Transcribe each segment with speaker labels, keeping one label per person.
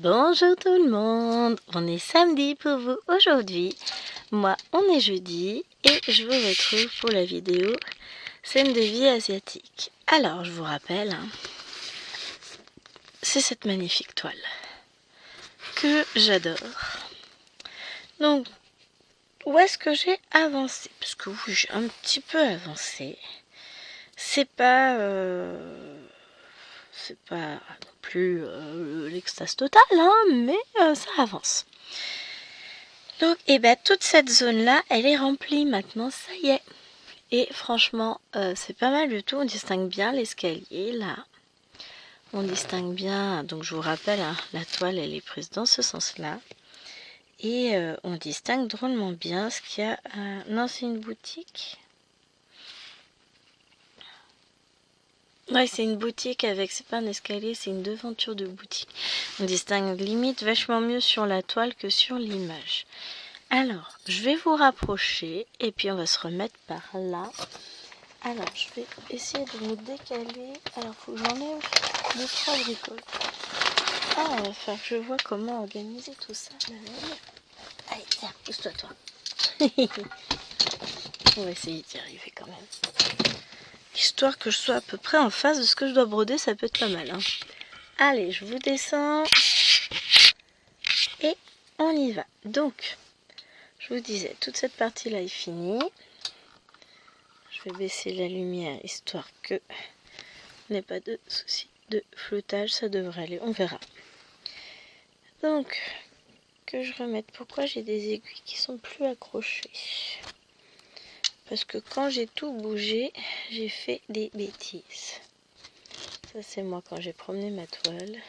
Speaker 1: Bonjour tout le monde, on est samedi pour vous aujourd'hui, moi on est jeudi et je vous retrouve pour la vidéo scène de vie asiatique. Alors je vous rappelle, c'est cette magnifique toile que j'adore. Donc où est-ce que j'ai avancé? Parce que oui, j'ai un petit peu avancé, c'est pas non plus l'extase totale, mais ça avance. Donc, toute cette zone-là, elle est remplie maintenant, ça y est. Et franchement, c'est pas mal du tout. On distingue bien l'escalier, là. On distingue bien, donc je vous rappelle, la toile, elle est prise dans ce sens-là. Et on distingue drôlement bien ce qu'il y a... non, c'est une boutique. Ouais, c'est une boutique avec, c'est pas un escalier, c'est une devanture de boutique. On distingue limite vachement mieux sur la toile que sur l'image. Alors, je vais vous rapprocher et puis on va se remettre par là. Alors, je vais essayer de me décaler. Alors, faut que j'enlève 2-3 bricoles. Ah, il va falloir que je vois comment organiser tout ça. Allez, tiens, pousse-toi, toi. On va essayer d'y arriver quand même. Histoire que je sois à peu près en face de ce que je dois broder, ça peut être pas mal. Allez, je vous descends. Et on y va. Donc, je vous disais, toute cette partie-là est finie. Je vais baisser la lumière, histoire que n'ait pas de souci de floutage, ça devrait aller, on verra. Donc, que je remette, pourquoi j'ai des aiguilles qui sont plus accrochées? Parce que quand j'ai tout bougé, j'ai fait des bêtises. Ça c'est moi quand j'ai promené ma toile.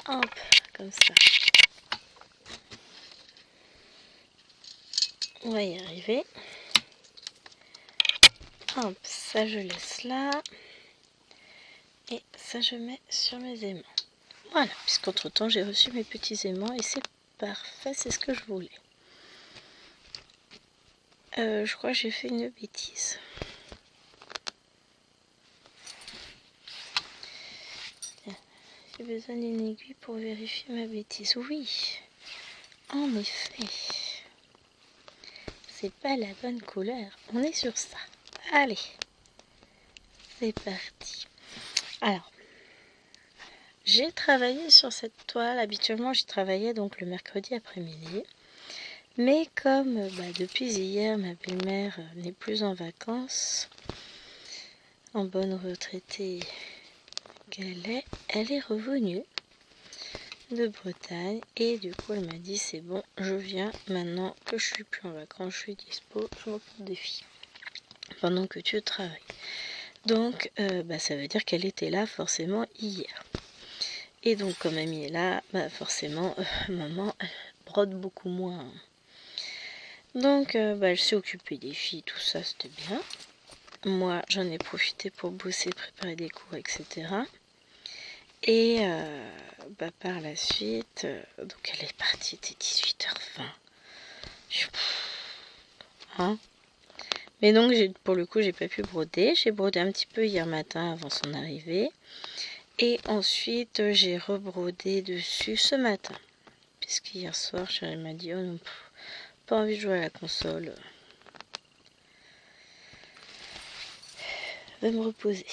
Speaker 1: Hop, comme ça. On va y arriver. Hop, ça je laisse là. Et ça je mets sur mes aimants. Voilà, puisqu'entre temps j'ai reçu mes petits aimants et c'est parfait, c'est ce que je voulais. Je crois que j'ai fait une bêtise. J'ai besoin d'une aiguille pour vérifier ma bêtise. Oui, en effet. C'est pas la bonne couleur. On est sur ça. Allez, c'est parti. Alors, j'ai travaillé sur cette toile. Habituellement, j'y travaillais donc le mercredi après-midi. Mais comme depuis hier, ma belle-mère n'est plus en vacances, en bonne retraitée qu'elle est, elle est revenue de Bretagne et du coup elle m'a dit c'est bon, je viens maintenant que je suis plus en vacances, je suis dispo, je m'occupe des filles pendant que tu travailles. Donc ça veut dire qu'elle était là forcément hier. Et donc comme mamie est là, forcément maman elle brode beaucoup moins. Donc elle s'est occupée des filles, tout ça c'était bien. Moi j'en ai profité pour bosser, préparer des cours, etc. Et par la suite, donc elle est partie, c'était 18h20. Mais donc pour le coup j'ai pas pu broder. J'ai brodé un petit peu hier matin avant son arrivée. Et ensuite j'ai rebrodé dessus ce matin. Puisqu'hier soir chérie m'a dit oh non, pas envie de jouer à la console. Va me reposer.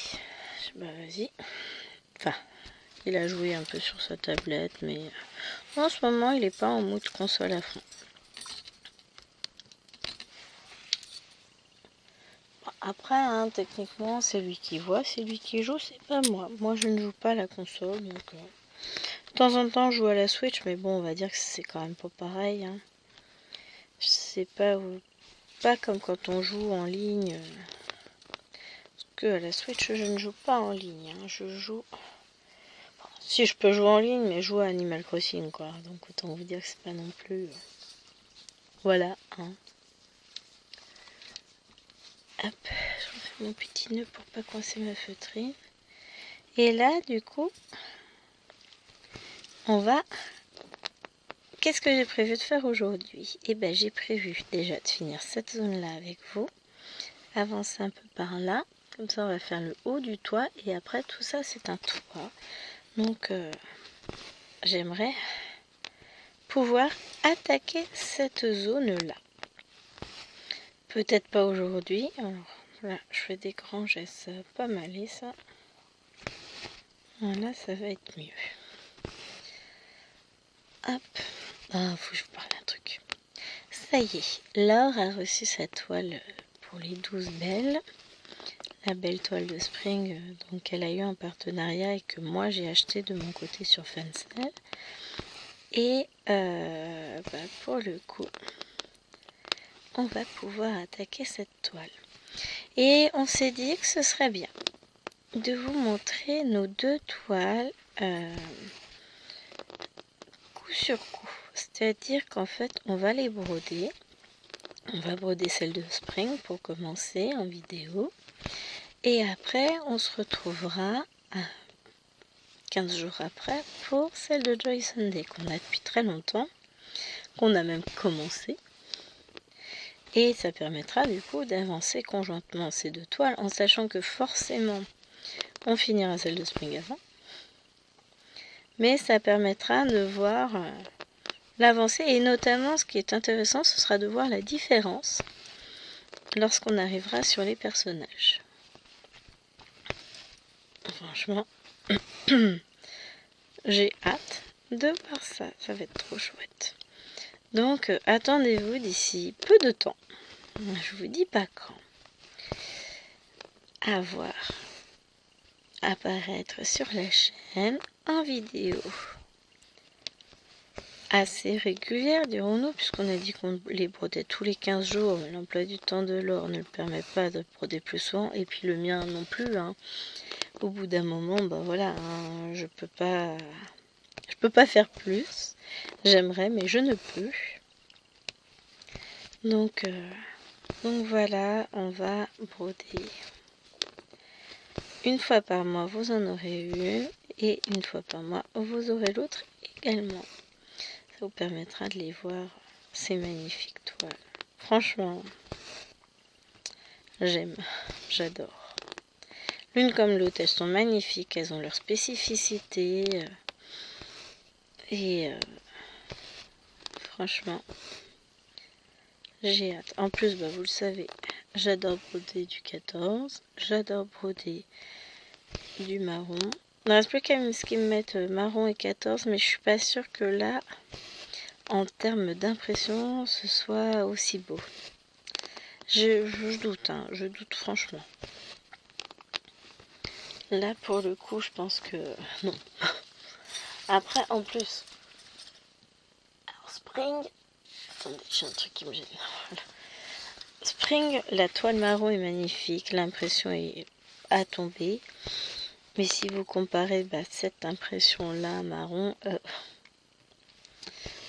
Speaker 1: Vas-y. Enfin, il a joué un peu sur sa tablette, mais en ce moment il n'est pas en mode console à fond. Après, techniquement, c'est lui qui voit, c'est lui qui joue, c'est pas moi. Moi, je ne joue pas à la console, donc de temps en temps, je joue à la Switch, mais bon, on va dire que c'est quand même pas pareil. C'est pas comme quand on joue en ligne. Parce que à la Switch, je ne joue pas en ligne. Je joue... Bon, si, je peux jouer en ligne, mais je joue à Animal Crossing, quoi. Donc, autant vous dire que c'est pas non plus... Voilà, Hop, je refais mon petit nœud pour pas coincer ma feutrine. Et là, du coup, on va... Qu'est-ce que j'ai prévu de faire aujourd'hui? J'ai prévu déjà de finir cette zone-là avec vous. Avancer un peu par là. Comme ça, on va faire le haut du toit. Et après, tout ça, c'est un toit. Donc, j'aimerais pouvoir attaquer cette zone-là. Peut-être pas aujourd'hui. Alors là, je fais des grands gestes, ça va pas m'aller ça. Voilà, ça va être mieux. Hop. Ah, faut que je vous parle d'un truc. Ça y est, Laure a reçu sa toile pour les 12 belles. La belle toile de Spring, donc elle a eu un partenariat et que moi j'ai acheté de mon côté sur Fansel. Et pour le coup, on va pouvoir attaquer cette toile. Et on s'est dit que ce serait bien de vous montrer nos deux toiles coup sur coup. C'est-à-dire qu'en fait, on va les broder. On va broder celle de Spring pour commencer en vidéo. Et après, on se retrouvera 15 jours après pour celle de Joy Sunday qu'on a depuis très longtemps, qu'on a même commencé. Et ça permettra du coup d'avancer conjointement ces deux toiles en sachant que forcément on finira celle de Spring avant. Mais ça permettra de voir l'avancée et notamment ce qui est intéressant ce sera de voir la différence lorsqu'on arrivera sur les personnages. Franchement, j'ai hâte de voir ça, ça va être trop chouette. Donc attendez-vous d'ici peu de temps, je vous dis pas quand, à voir apparaître sur la chaîne en vidéo assez régulière, dirons-nous, puisqu'on a dit qu'on les brodait tous les 15 jours. L'emploi du temps de Laure ne le permet pas de broder plus souvent, et puis le mien non plus. Au bout d'un moment, voilà, je peux pas faire plus. J'aimerais, mais je ne peux. Donc voilà, on va broder. Une fois par mois, vous en aurez une, et une fois par mois, vous aurez l'autre également. Ça vous permettra de les voir, ces magnifiques toiles. Franchement, j'aime, j'adore. L'une comme l'autre, elles sont magnifiques, elles ont leur spécificité. Et franchement, j'ai hâte. En plus, vous le savez, j'adore broder du 14, j'adore broder du marron. Il ne reste plus qu'à ce qu'ils me mettent marron et 14, mais je suis pas sûre que là, en termes d'impression, ce soit aussi beau. Je doute, je doute franchement. Là, pour le coup, je pense que non. Après, en plus, alors Spring, attendez, j'ai un truc qui me gêne. Voilà. Spring, la toile marron est magnifique, l'impression est à tomber. Mais si vous comparez cette impression-là, marron,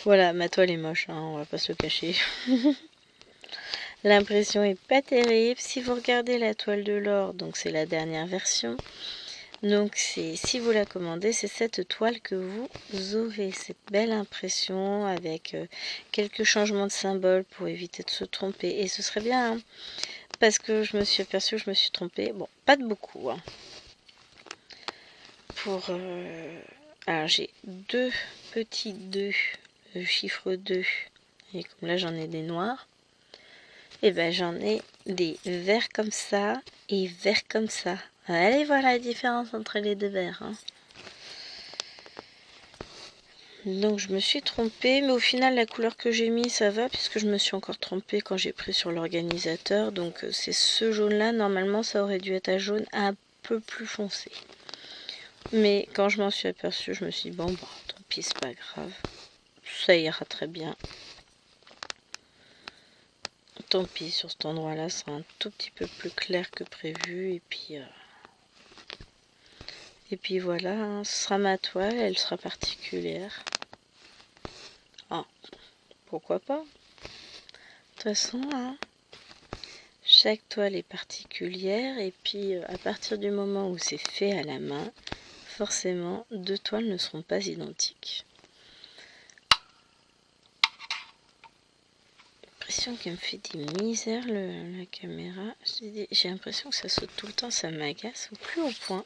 Speaker 1: voilà, ma toile est moche, on va pas se le cacher. L'impression est pas terrible. Si vous regardez la toile de Laure, donc c'est la dernière version. Donc si vous la commandez, c'est cette toile que vous aurez, cette belle impression avec quelques changements de symboles pour éviter de se tromper. Et ce serait bien, parce que je me suis aperçue que je me suis trompée. Bon, pas de beaucoup. Alors j'ai deux petits 2, le chiffre 2. Et comme là j'en ai des noirs. Et j'en ai des verts comme ça et verts comme ça. Allez voir la différence entre les deux verts. Donc je me suis trompée, mais au final la couleur que j'ai mis ça va, puisque je me suis encore trompée quand j'ai pris sur l'organisateur. Donc c'est ce jaune là, normalement ça aurait dû être un jaune un peu plus foncé. Mais quand je m'en suis aperçue, je me suis dit bon tant pis, c'est pas grave. Ça ira très bien. Tant pis, sur cet endroit là, ça sera un tout petit peu plus clair que prévu. Et puis voilà, ce sera ma toile, elle sera particulière. Pourquoi pas? De toute façon, chaque toile est particulière. Et puis à partir du moment où c'est fait à la main, forcément, deux toiles ne seront pas identiques. J'ai l'impression qu'elle me fait des misères la caméra. J'ai l'impression que ça saute tout le temps, ça m'agace au plus haut point.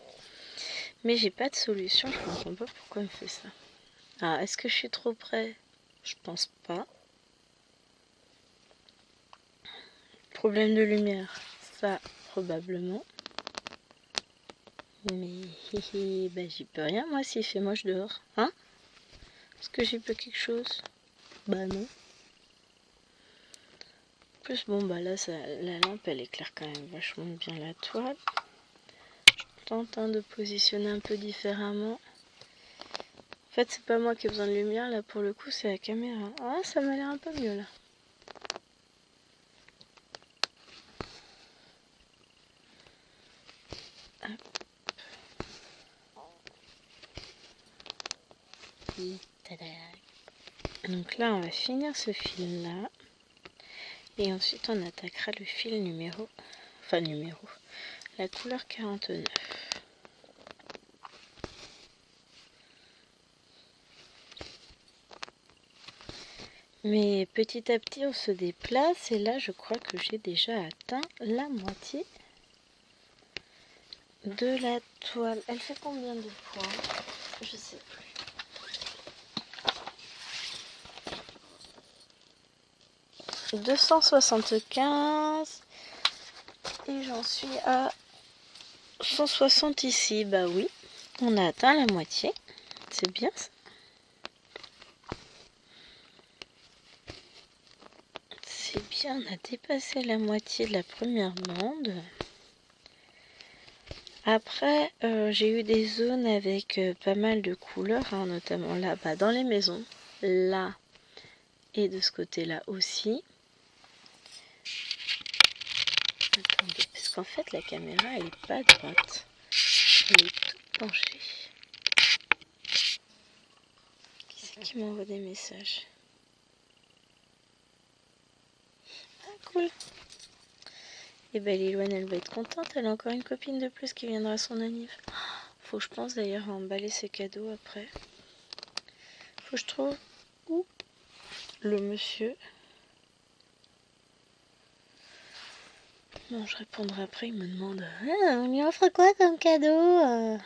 Speaker 1: Mais j'ai pas de solution, je comprends pas pourquoi elle me fait ça. Ah, est-ce que je suis trop près? Je pense pas. Problème de lumière, ça probablement. Mais bah, j'y peux rien moi s'il fait moche dehors. Hein? Est-ce que j'y peux quelque chose? Bah non. En plus bon bah là ça, la lampe elle éclaire quand même vachement bien la toile. Je tente de positionner un peu différemment. En fait c'est pas moi qui ai besoin de lumière là pour le coup, c'est la caméra. Ah ça m'a l'air un peu mieux là. Donc là on va finir ce fil là. Et ensuite on attaquera le fil numéro, la couleur 49. Mais petit à petit on se déplace et là je crois que j'ai déjà atteint la moitié de la toile. Elle fait combien de points? Je sais plus. « 275 et j'en suis à 160 ici. » Bah oui, on a atteint la moitié. C'est bien ça. C'est bien, on a dépassé la moitié de la première bande. Après, j'ai eu des zones avec pas mal de couleurs, hein, notamment là-bas dans les maisons, là et de ce côté-là aussi. Attendez, parce qu'en fait la caméra elle est pas droite, elle est toute penchée. Qui c'est qui m'envoie des messages? Ah cool. Et ben Lilouane elle va être contente, elle a encore une copine de plus qui viendra à son anniv. Faut que je pense d'ailleurs à emballer ses cadeaux après. Faut que je trouve où le monsieur. Non, je répondrai après, il me demande on lui offre quoi comme cadeau?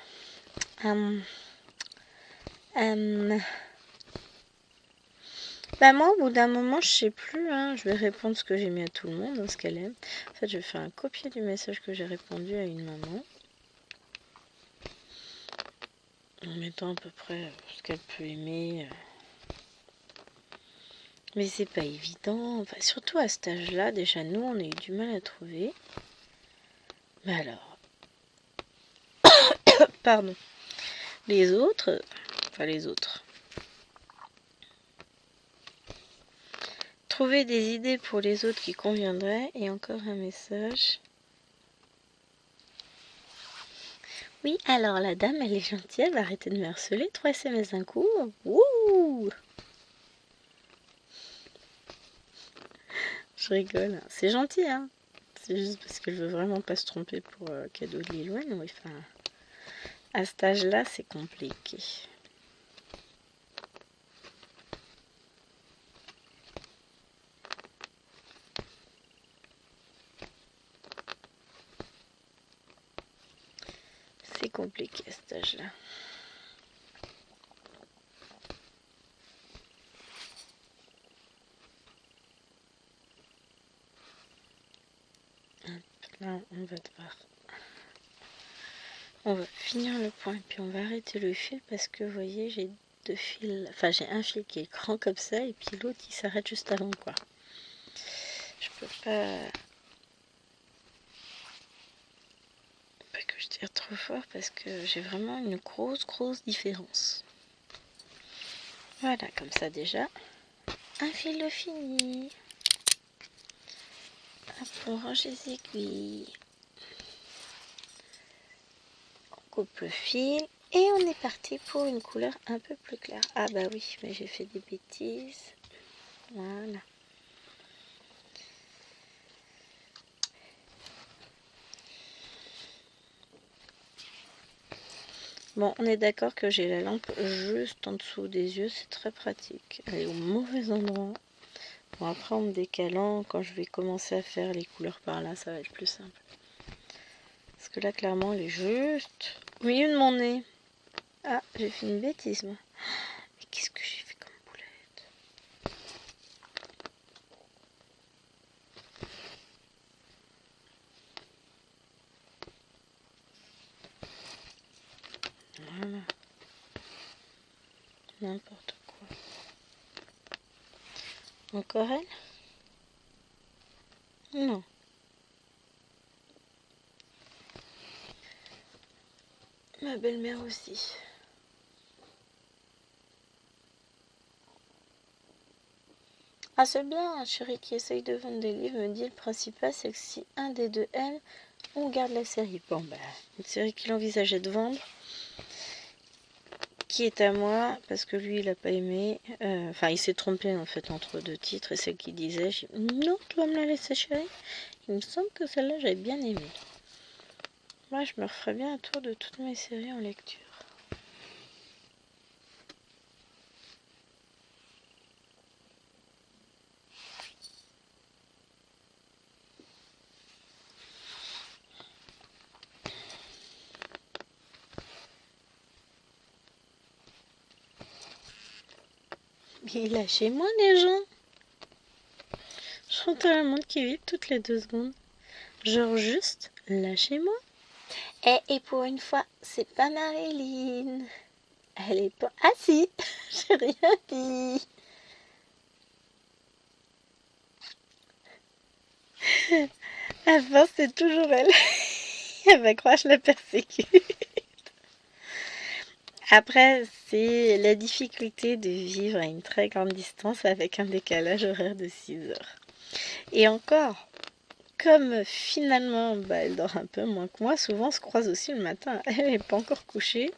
Speaker 1: Bah moi au bout d'un moment je sais plus, hein, je vais répondre ce que j'ai mis à tout le monde, hein, ce qu'elle aime. En fait je vais faire un copier du message que j'ai répondu à une maman. En mettant à peu près ce qu'elle peut aimer. Mais c'est pas évident, enfin, surtout à cet âge-là, déjà nous on a eu du mal à trouver. Mais alors, pardon, les autres, trouver des idées pour les autres qui conviendraient. Et encore un message. Oui, alors la dame, elle est gentille, elle va arrêter de me harceler. 3 SMS d'un coup. Wouh! Je rigole. C'est gentil, hein. C'est juste parce que je veux vraiment pas se tromper pour cadeau de Lilouane. Oui, enfin, à cet âge-là, c'est compliqué. C'est compliqué à cet âge-là. Là, on va finir le point et puis on va arrêter le fil parce que vous voyez, j'ai 2 fils, enfin j'ai un fil qui est grand comme ça et puis l'autre il s'arrête juste avant quoi. Je peux pas que je tire trop fort parce que j'ai vraiment une grosse différence. Voilà, comme ça déjà, un fil de fini. Hop, on range les aiguilles. On coupe le fil et on est parti pour une couleur un peu plus claire. Ah bah oui, mais j'ai fait des bêtises. Voilà. Bon, on est d'accord que j'ai la lampe juste en dessous des yeux, c'est très pratique. Elle est au mauvais endroit. Bon, après en me décalant, quand je vais commencer à faire les couleurs par là, ça va être plus simple. Parce que là, clairement, elle est juste au milieu de mon nez. Ah, j'ai fait une bêtise, moi. Mais qu'est-ce Voilà. N'importe quoi. Encore elle? Non. Ma belle-mère aussi. Ah, c'est bien, un chéri qui essaye de vendre des livres me dit le principal c'est que si un des deux aime, on garde la série. Bon, bah, une série qu'il envisageait de vendre, qui est à moi, parce que lui il a pas aimé. Enfin, il s'est trompé en fait entre deux titres et celle qu'il disait. J'ai dit, non, tu vas me la laisser, chérie. Il me semble que celle-là j'avais bien aimé. Moi, je me referais bien un tour de toutes mes séries en lecture. Mais lâchez-moi les gens. J'entends la montre qui vibre toutes les 2 secondes. Genre juste, lâchez-moi. Et pour une fois, c'est pas Marilyn. Elle est pas... Ah si, j'ai rien dit. À force, c'est toujours elle. Elle va croire que je la persécute. Après, c'est la difficulté de vivre à une très grande distance avec un décalage horaire de 6 heures. Et encore, comme finalement, elle dort un peu moins que moi, souvent on se croise aussi le matin. Elle n'est pas encore couchée.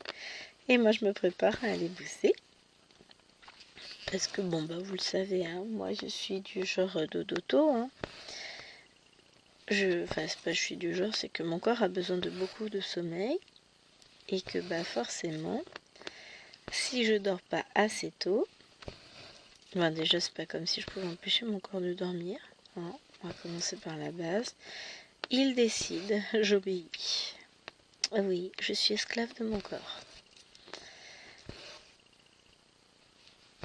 Speaker 1: Et moi, je me prépare à aller bosser. Parce que, vous le savez, hein, moi, je suis du genre dodo. Hein. Enfin, c'est pas je suis du genre, c'est que mon corps a besoin de beaucoup de sommeil. Et que, forcément, si je dors pas assez tôt, déjà, c'est pas comme si je pouvais empêcher mon corps de dormir. Hein. On va commencer par la base. Il décide, j'obéis. Oui, je suis esclave de mon corps.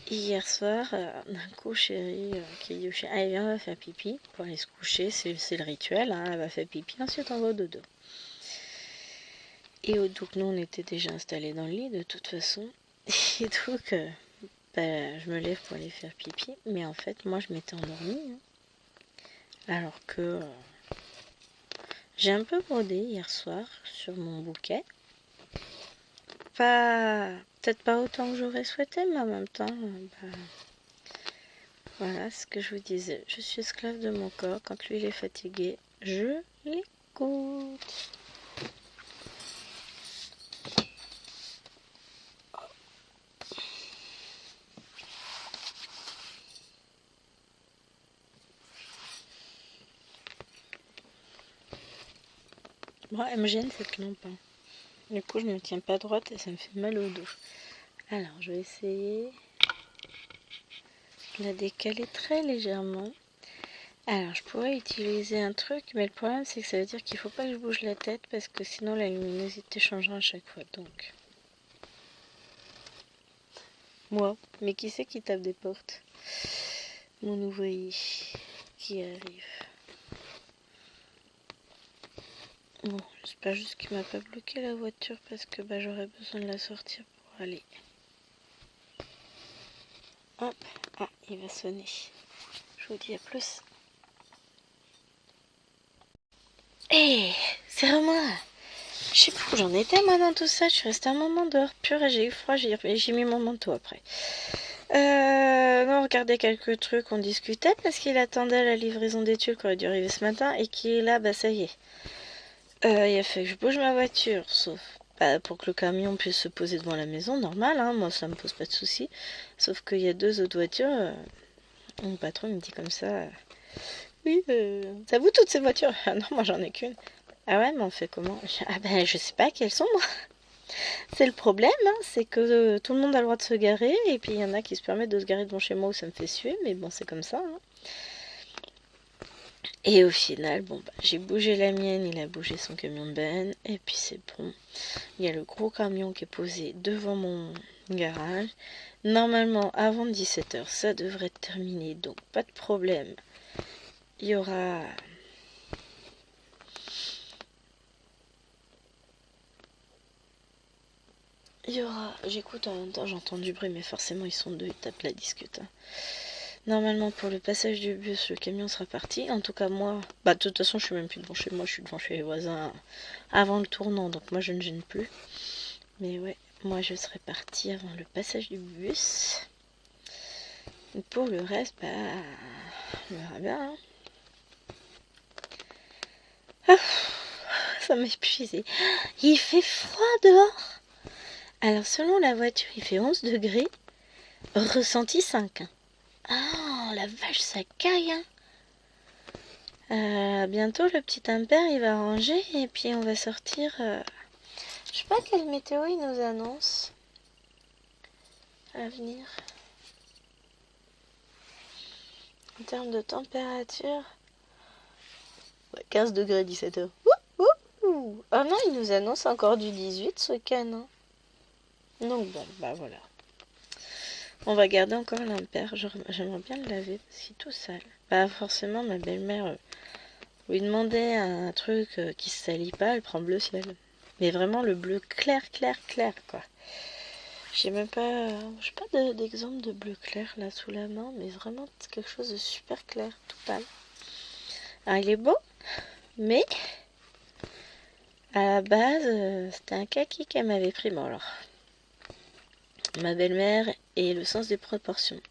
Speaker 1: Hier soir, d'un coup, chérie, qui dit au chien, allez viens, on va faire pipi pour aller se coucher, c'est le rituel, hein, elle va faire pipi, ensuite on va au dodo. Et donc nous, on était déjà installés dans le lit de toute façon, et donc je me lève pour aller faire pipi, mais en fait, moi, je m'étais endormie, hein, alors que j'ai un peu brodé hier soir sur mon bouquet. Peut-être pas autant que j'aurais souhaité, mais en même temps, voilà ce que je vous disais. Je suis esclave de mon corps. Quand lui il est fatigué, je l'écoute. Moi, elle me gêne cette lampe. Hein. Du coup, je ne me tiens pas droite et ça me fait mal au dos. Alors, je vais essayer de la décaler très légèrement. Alors, je pourrais utiliser un truc, mais le problème, c'est que ça veut dire qu'il ne faut pas que je bouge la tête parce que sinon la luminosité changera à chaque fois. Donc, moi, mais qui c'est qui tape des portes? Mon ouvrier qui arrive. Bon, j'espère juste qu'il m'a pas bloqué la voiture parce que j'aurais besoin de la sortir pour aller. Hop, ah, il va sonner. Je vous dis à plus. Hé, c'est moi. Je sais pas où j'en étais moi dans tout ça. Je suis restée un moment dehors pur et j'ai eu froid. J'ai mis mon manteau après. On regardait quelques trucs, on discutait parce qu'il attendait la livraison d'études qui aurait dû arriver ce matin et qui est là, ça y est. Il a fait que je bouge ma voiture, sauf pour que le camion puisse se poser devant la maison, normal, hein, moi ça me pose pas de soucis. Sauf qu'il y a 2 autres voitures, mon patron me dit comme ça, oui, ça vous toutes ces voitures? Ah non, moi j'en ai qu'une. Ah ouais, mais on fait comment? Ah je sais pas quelles sont moi. C'est le problème, hein, c'est que tout le monde a le droit de se garer, et puis il y en a qui se permettent de se garer devant chez moi où ça me fait suer, mais bon c'est comme ça. Hein. Et au final, j'ai bougé la mienne, il a bougé son camion de benne, et puis c'est bon. Il y a le gros camion qui est posé devant mon garage. Normalement, avant 17h, ça devrait être terminé, donc pas de problème. Il y aura... Il y aura... J'écoute en même temps, j'entends du bruit, mais forcément ils sont deux, ils tapent la discute. Hein. Normalement pour le passage du bus, le camion sera parti. En tout cas moi, bah de toute façon je suis même plus devant chez moi, je suis devant chez les voisins avant le tournant, donc moi je ne gêne plus. Mais ouais, moi je serai partie avant le passage du bus. Et pour le reste, bah on verra bien. Hein. Ah, ça m'a épuisé. Il fait froid dehors. Alors selon la voiture, il fait 11 degrés, ressenti 5. Hein. Ah, la vache, ça caille. Hein. Bientôt, le petit impair, il va ranger et puis on va sortir. Je sais pas quelle météo il nous annonce à venir. En termes de température, 15 degrés 17h. Ah non, il nous annonce encore du 18 ce canin. Donc bon, bah voilà. On va garder encore l'impair. J'aimerais bien le laver parce qu'il est tout sale. Bah forcément, ma belle-mère lui demandait un truc qui se salit pas, elle prend bleu ciel. Mais vraiment le bleu clair, clair, clair quoi. J'ai pas d'exemple de bleu clair là sous la main, mais vraiment quelque chose de super clair, tout pâle. Alors il est beau, mais à la base, c'était un kaki qu'elle m'avait pris. Bon alors, ma belle-mère et le sens des proportions.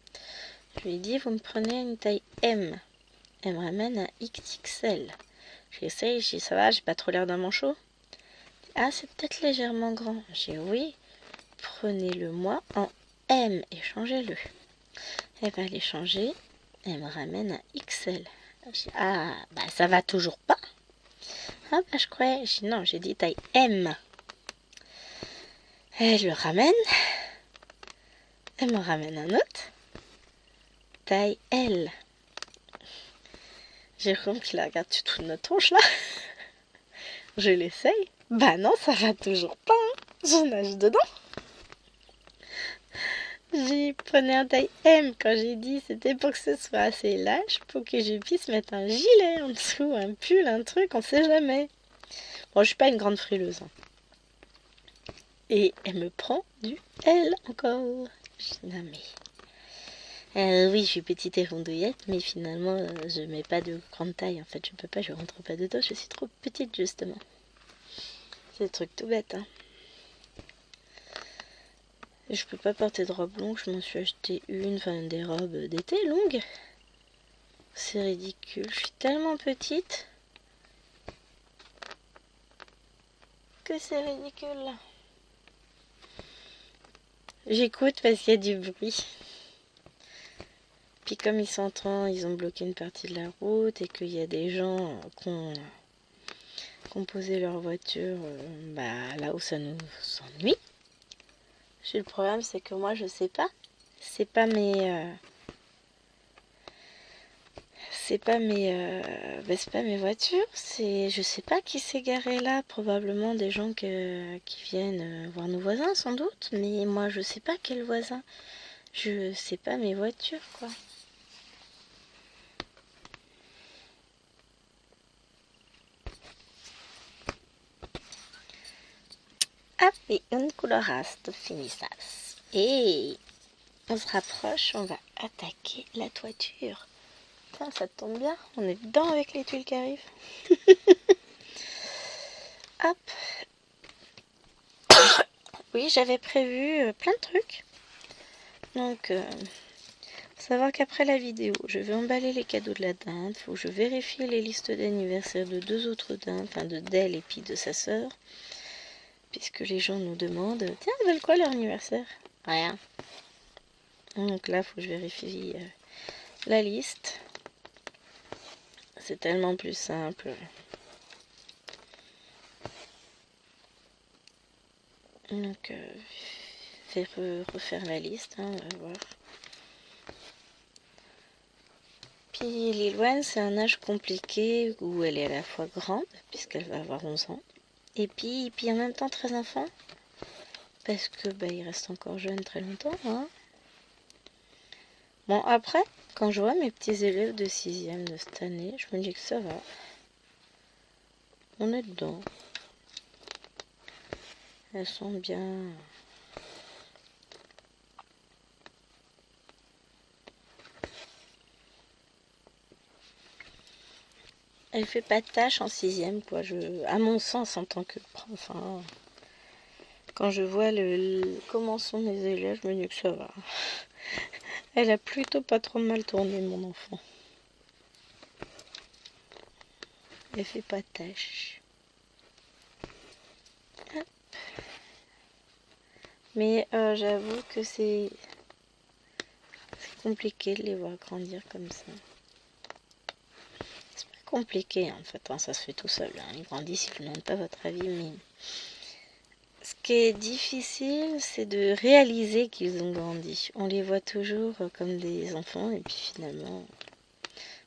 Speaker 1: Je lui ai dit, vous me prenez une taille M. Elle me ramène un XXL. J'essaye, je dis, ça va, j'ai pas trop l'air d'un manchot. Ah, c'est peut-être légèrement grand. J'ai dit, oui, prenez-le moi en M et changez-le. Elle va aller changer. Elle me ramène un XL. Je dis, ah, bah ça va toujours pas. Ah, bah je croyais. Je dis, non, j'ai dit taille M. Elle le ramène. Elle me ramène un autre. Taille L. Jérôme qui la regarde, tu te fous de notre tronche là. Je l'essaye. Bah non, ça va toujours pas. Hein. Je nage dedans. J'ai prenais un taille M quand j'ai dit c'était pour que ce soit assez lâche pour que je puisse mettre un gilet en dessous, un pull, un truc, on sait jamais. Bon, je suis pas une grande frileuse. Hein. Et elle me prend du L encore. Je dis non mais... oui, je suis petite et rondouillette, mais finalement, je mets pas de grande taille. En fait, je peux pas, je rentre pas dedans. Je suis trop petite, justement. C'est des trucs tout bêtes, hein. Et je peux pas porter de robe longue. Je m'en suis acheté une, enfin, des robes d'été longues. C'est ridicule. Je suis tellement petite que c'est ridicule. J'écoute parce qu'il y a du bruit. Puis comme ils sont en train, ils ont bloqué une partie de la route et qu'il y a des gens qui ont posé leur voiture bah, là où ça nous ennuie. Le problème c'est que moi je sais pas. C'est pas mes voitures. Je sais pas qui s'est garé là. Probablement des gens qui viennent voir nos voisins sans doute. Mais moi je sais pas quel voisin. Je sais pas mes voitures quoi. Hop, et une coulerasse de finissage. Et on se rapproche, on va attaquer la toiture. Putain, ça tombe bien, on est dedans avec les tuiles qui arrivent. Hop. Oui, j'avais prévu plein de trucs. Donc, savoir qu'après la vidéo, je vais emballer les cadeaux de la dinde. Faut que je vérifie les listes d'anniversaire de deux autres dindes, enfin de d'elle et puis de sa sœur. Puisque les gens nous demandent, tiens, ils veulent quoi leur anniversaire? Rien. Donc là, faut que je vérifie la liste. C'est tellement plus simple. Donc, refaire la liste, hein, on va voir. Puis Lilouane, c'est un âge compliqué où elle est à la fois grande, puisqu'elle va avoir 11 ans, et puis en même temps très enfant, parce que bah, il reste encore jeune très longtemps. Hein. Bon, après, quand je vois mes petits élèves de 6e de cette année, je me dis que ça va. On est dedans. Elles sont bien Elle fait pas de tâches en sixième, quoi. À mon sens, en tant que prof, enfin, quand je vois comment sont mes élèves, je me dis que ça va. Elle a plutôt pas trop mal tourné, mon enfant. Elle fait pas de tâches. Mais j'avoue que c'est compliqué de les voir grandir comme ça. C'est pas compliqué en fait, hein, ça se fait tout seul. Hein. Ils grandissent, ils ne vous demandent pas votre avis, mais ce qui est difficile, c'est de réaliser qu'ils ont grandi. On les voit toujours comme des enfants et puis finalement,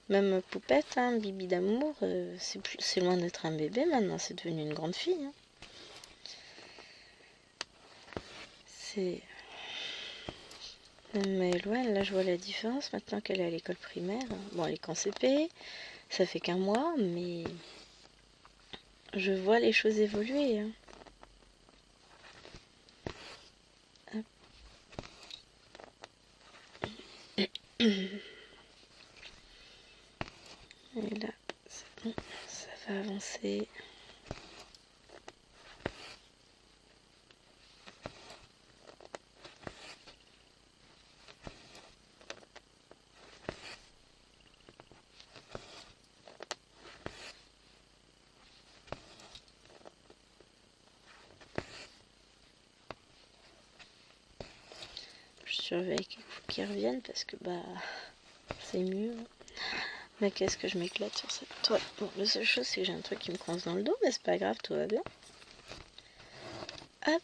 Speaker 1: même Poupette, hein, Bibi d'amour, c'est loin d'être un bébé maintenant, c'est devenu une grande fille. Hein. Mais loin, là je vois la différence maintenant qu'elle est à l'école primaire. Bon, elle est qu'en CP, ça fait qu'un mois, mais je vois les choses évoluer. Hein. Et là, c'est bon, ça va avancer. Je surveille qu'ils reviennent parce que bah c'est mieux. Mais qu'est-ce que je m'éclate sur cette toile. Bon, la seule chose c'est que j'ai un truc qui me coince dans le dos, mais c'est pas grave, tout va bien. Hop.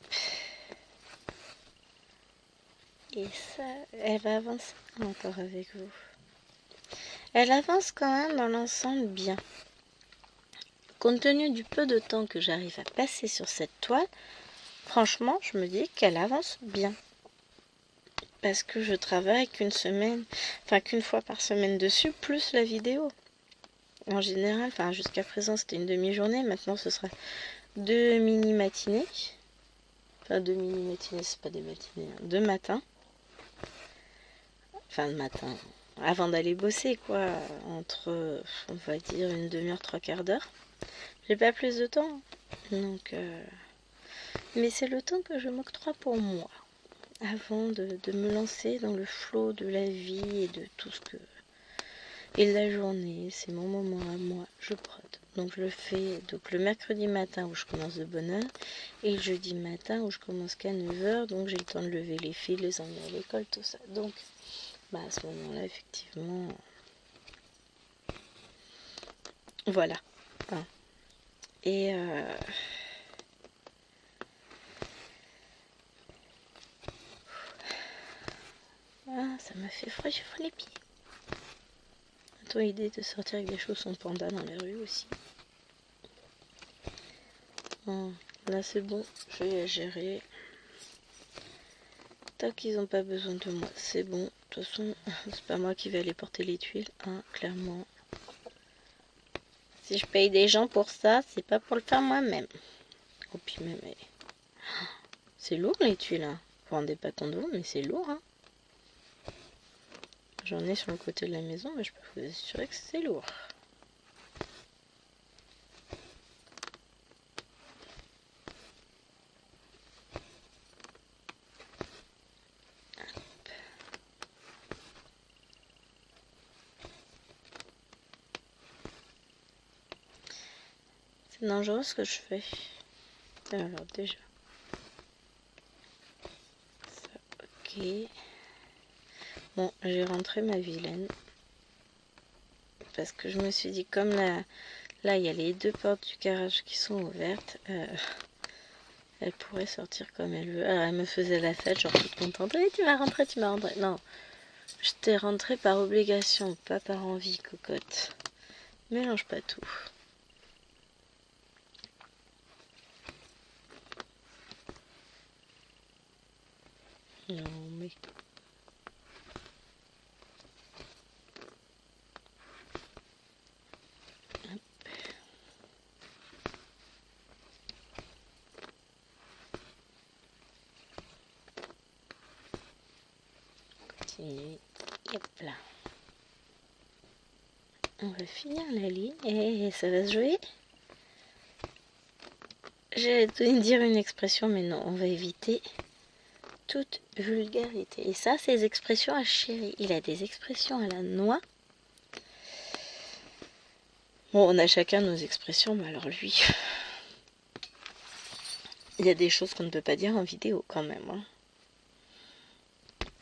Speaker 1: Et ça, elle va avancer encore avec vous. Elle avance quand même dans l'ensemble bien. Compte tenu du peu de temps que j'arrive à passer sur cette toile, franchement, je me dis qu'elle avance bien. Parce que je travaille qu'une fois par semaine dessus, plus la vidéo. En général, jusqu'à présent c'était une demi-journée, maintenant ce sera 2 mini-matinées. Enfin 2 mini-matinées, c'est pas des matinées, hein, 2 matins. Enfin le matin, avant d'aller bosser quoi, entre, on va dire, une demi-heure, 3/4 d'heure. J'ai pas plus de temps. Donc, mais c'est le temps que je m'octroie pour moi. Avant de me lancer dans le flot de la vie et de tout ce que... Et la journée, c'est mon moment à moi, je brode. Donc je le fais donc le mercredi matin où je commence de bonne heure et le jeudi matin où je commence qu'à 9h, donc j'ai le temps de lever les filles, les emmener à l'école, tout ça. Donc à ce moment-là, effectivement, voilà. Hein. Et ça m'a fait froid, j'ai froid les pieds. Toi, idée de sortir avec des chaussons panda dans les rues aussi. Là, c'est bon, je vais gérer. Tant qu'ils n'ont pas besoin de moi, c'est bon. De toute façon, c'est pas moi qui vais aller porter les tuiles, hein, clairement. Si je paye des gens pour ça, c'est pas pour le faire moi-même. Oh, puis même, c'est lourd les tuiles, hein. Vous vous rendez pas compte de vous, mais c'est lourd, hein. J'en ai sur le côté de la maison, mais je peux vous assurer que c'est lourd. C'est dangereux ce que je fais. Alors déjà. Ça, ok. Bon, j'ai rentré ma vilaine. Parce que je me suis dit, comme là il y a les 2 portes du garage qui sont ouvertes, elle pourrait sortir comme elle veut. Alors elle me faisait la fête, genre toute contente. Oui, tu m'as rentré, tu m'as rentré. Non, je t'ai rentré par obligation, pas par envie, cocotte. Mélange pas tout. Non, mais... Hop. Continue. Hop là. On va finir la ligne et ça va se jouer. J'allais te dire une expression, mais non, on va éviter toute vulgarité. Et ça, c'est des expressions à chéri. Il a des expressions à la noix. Bon, on a chacun nos expressions, mais alors lui, il y a des choses qu'on ne peut pas dire en vidéo quand même. Hein.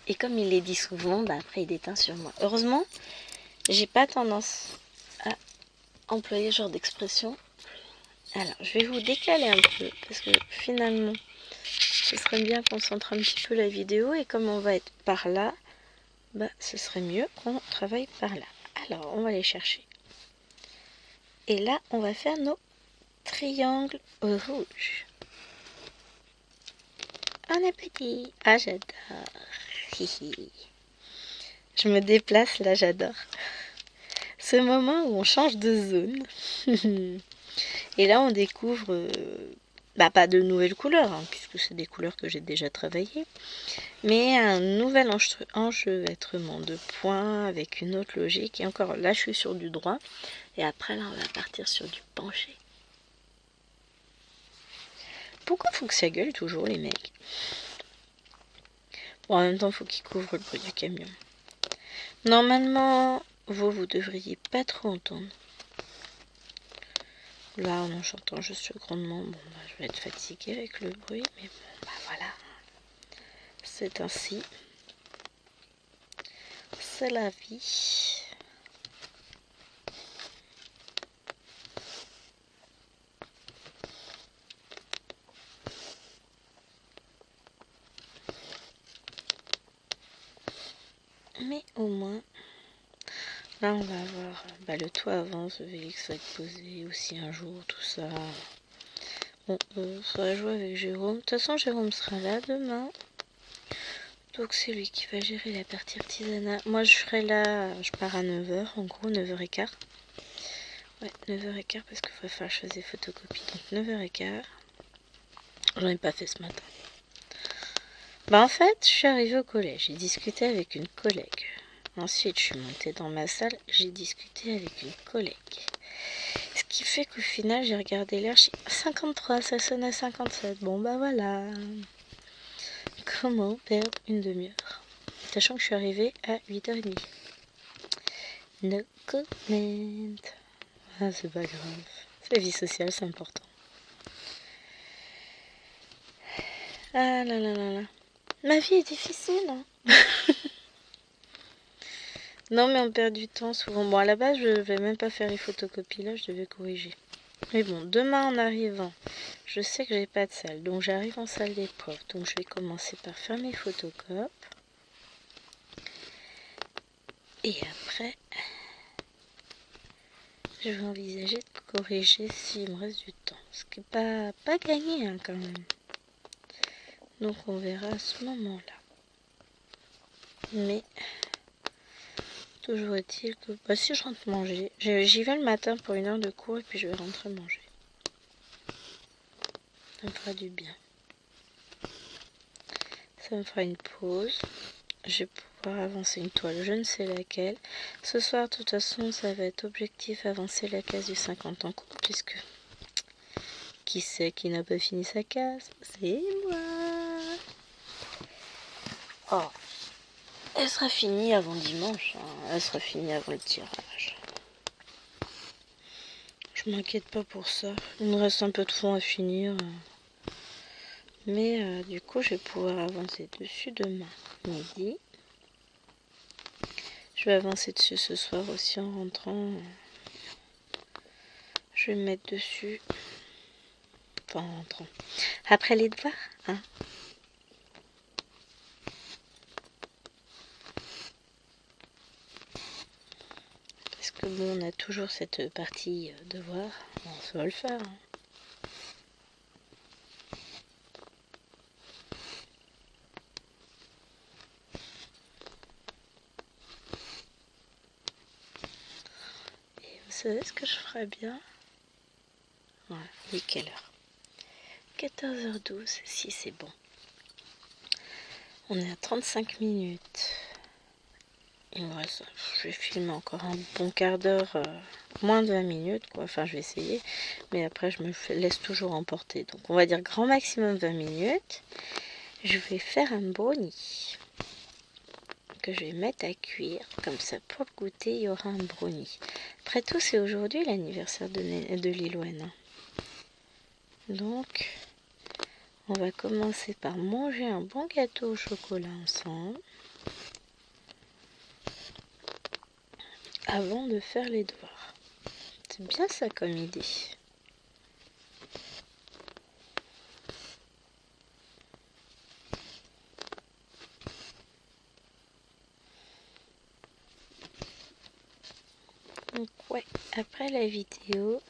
Speaker 1: Et comme il les dit souvent, bah après il déteint sur moi. Heureusement, j'ai pas tendance à employer ce genre d'expression. Alors, je vais vous décaler un peu, parce que finalement, ce serait bien qu'on centre un petit peu la vidéo, et comme on va être par là, bah, ce serait mieux qu'on travaille par là. Alors, on va aller chercher. Et là, on va faire nos triangles rouges. On est petit. Ah, j'adore. Je me déplace, là, j'adore. Ce moment où on change de zone. Et là, on découvre, pas de nouvelles couleurs, hein, puisque c'est des couleurs que j'ai déjà travaillées, mais un nouvel enchevêtrement de points avec une autre logique. Et encore, là, je suis sur du droit, et après, là, on va partir sur du penché. Pourquoi faut que ça gueule toujours, les mecs? Bon, en même temps, faut qu'ils couvrent le bruit du camion. Normalement, vous devriez pas trop entendre. Là, en chantant juste grandement, bon, bah, je vais être fatiguée avec le bruit, mais bon, bah voilà. C'est ainsi. C'est la vie. Mais au moins, là on va avoir le toit avant, ce VX va être posé aussi un jour, tout ça. Bon, ça va jouer avec Jérôme. De toute façon, Jérôme sera là demain. Donc c'est lui qui va gérer la partie artisanat. Moi je serai là, je pars à 9h, en gros 9h15. Ouais, 9h15 parce qu'il va falloir que je fasse des photocopies. Donc 9h15. J'en ai pas fait ce matin. En fait, je suis arrivée au collège, j'ai discuté avec une collègue. Ensuite, je suis montée dans ma salle, j'ai discuté avec une collègue. Ce qui fait qu'au final, j'ai regardé l'heure, j'ai 53, ça sonne à 57. Bon, bah voilà. Comment perdre une demi-heure? Sachant que je suis arrivée à 8h30. No comment. Ah, c'est pas grave. La vie sociale, c'est important. Ah là là là là. Ma vie est difficile, hein. Non, mais on perd du temps souvent. Bon, à la base, je vais même pas faire les photocopies là, je devais corriger. Mais bon, demain en arrivant, je sais que j'ai pas de salle, donc j'arrive en salle d'épreuve. Donc je vais commencer par faire mes photocopes. Et après, je vais envisager de corriger s'il me reste du temps. Ce qui n'est pas gagné hein, quand même. Donc on verra à ce moment-là. Mais toujours est-il que si je rentre manger, j'y vais le matin pour 1 heure de cours et puis je vais rentrer manger. Ça me fera du bien. Ça me fera une pause. Je vais pouvoir avancer une toile, je ne sais laquelle. Ce soir, de toute façon, ça va être objectif avancer la case du 50 en cours, puisque qui c'est qui n'a pas fini sa case? C'est moi. Oh, elle sera finie avant dimanche, hein. Elle sera finie avant le tirage. Je m'inquiète pas pour ça. Il me reste un peu de fond à finir. Mais du coup, je vais pouvoir avancer dessus demain midi. Je vais avancer dessus ce soir aussi en rentrant. Je vais me mettre dessus. Enfin, en rentrant. Après les devoirs, hein. Parce que bon, on a toujours cette partie devoir. Bon, ça va le faire. Hein. Et vous savez ce que je ferais bien? Ouais, oui, quelle heure? 14h12, si c'est bon. On est à 35 minutes. Il me reste, je vais filmer encore un bon quart d'heure, moins de 20 minutes, quoi. Enfin, je vais essayer. Mais après, je me laisse toujours emporter. Donc, on va dire grand maximum 20 minutes. Je vais faire un brownie que je vais mettre à cuire. Comme ça, pour le goûter, il y aura un brownie. Après tout, c'est aujourd'hui l'anniversaire de Liloine. Donc, on va commencer par manger un bon gâteau au chocolat ensemble. Avant de faire les devoirs. C'est bien ça comme idée. Donc ouais, après la vidéo,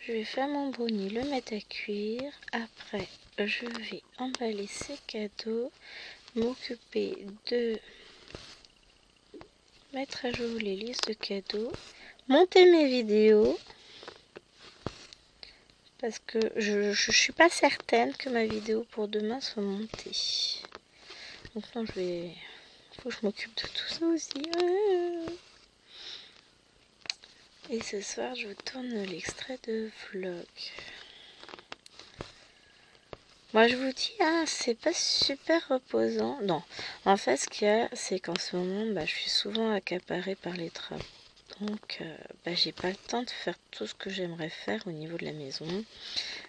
Speaker 1: je vais faire mon brownie, le mettre à cuire. Après, je vais emballer ces cadeaux, m'occuper de mettre à jour les listes de cadeaux, monter mes vidéos. Parce que je suis pas certaine que ma vidéo pour demain soit montée. Donc non, faut que je m'occupe de tout ça aussi. Et ce soir, je vous tourne l'extrait de vlog. Moi, je vous dis, hein, c'est pas super reposant. Non, en fait, ce qu'il y a, c'est qu'en ce moment, je suis souvent accaparée par les travaux. Donc, j'ai pas le temps de faire tout ce que j'aimerais faire au niveau de la maison,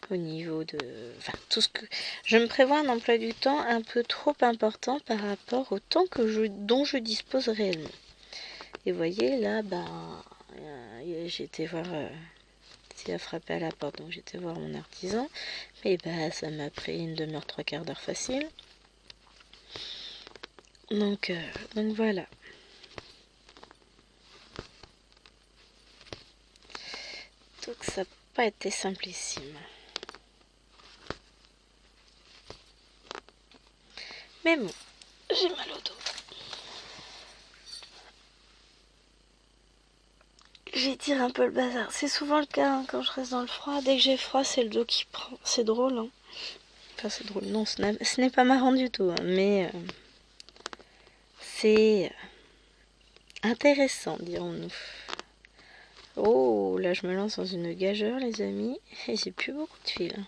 Speaker 1: au niveau de... Enfin, tout ce que... Je me prévois un emploi du temps un peu trop important par rapport au temps dont je dispose réellement. Et vous voyez, là, j'ai été voir... il a frappé à la porte, donc j'étais voir mon artisan. Mais ça m'a pris une demi-heure, trois quarts d'heure facile. Donc voilà. Donc ça n'a pas été simplissime. Mais bon, j'ai mal au dos. J'étire un peu le bazar. C'est souvent le cas hein, quand je reste dans le froid. Dès que j'ai froid, c'est le dos qui prend. C'est drôle. Hein. Enfin, c'est drôle. Non, ce n'est pas marrant du tout. Hein, mais c'est intéressant, dirons-nous. Oh, là, je me lance dans une gageure, les amis. Et j'ai plus beaucoup de fil.